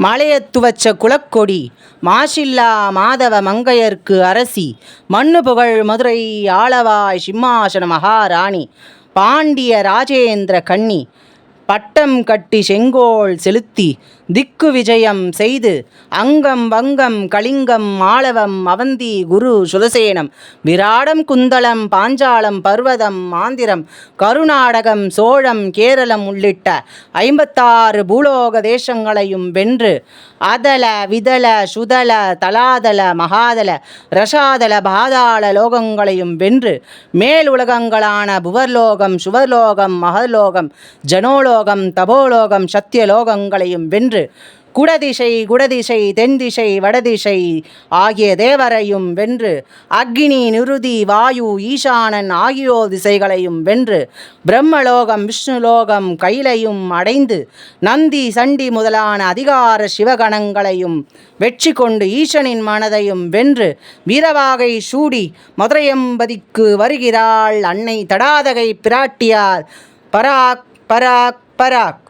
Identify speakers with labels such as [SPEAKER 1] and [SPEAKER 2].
[SPEAKER 1] மலையத்துவச்ச குலக்கொடி மாசில்லா மாதவ மங்கையர்க்கு அரசி மண்ணு புகழ் மதுரை ஆளவாய் சிம்மாசன மகாராணி பாண்டிய ராஜேந்திர கண்ணி பட்டம் கட்டி செங்கோல் செலுத்தி திக்கு விஜயம் செய்து அங்கம் வங்கம் கலிங்கம் மாளவம் அவந்தி குரு சுதசேனம் விராடம் குந்தளம் பாஞ்சாலம் பர்வதம் ஆந்திரம் கருநாடகம் சோழம் கேரளம் உள்ளிட்ட 56 பூலோக தேசங்களையும் வென்று அதல விதல சுதல தலாதல மகாதல ரசாதல பாதாள லோகங்களையும் வென்று மேல் உலகங்களான புவர்லோகம் சுவர்லோகம் மகலோகம் ஜனோலோகம் தபோலோகம் சத்தியலோகங்களையும் வென்று குடதிசை தென்திசை வடதிசை ஆகிய தேவரையும் வென்று அக்னி நிருதி வாயு ஈசானன் ஆகியோர் திசைகளையும் வென்று பிரம்மலோகம் விஷ்ணுலோகம் கையிலையும் அடைந்து நந்தி சண்டி முதலான அதிகார சிவகணங்களையும் வெற்றி கொண்டு ஈசனின் மனதையும் வென்று வீரவாகை சூடி மதுரையம்பதிக்கு வருகிறாள் அன்னை தடாதகை பிராட்டியார். பராக் பராக் பராக்.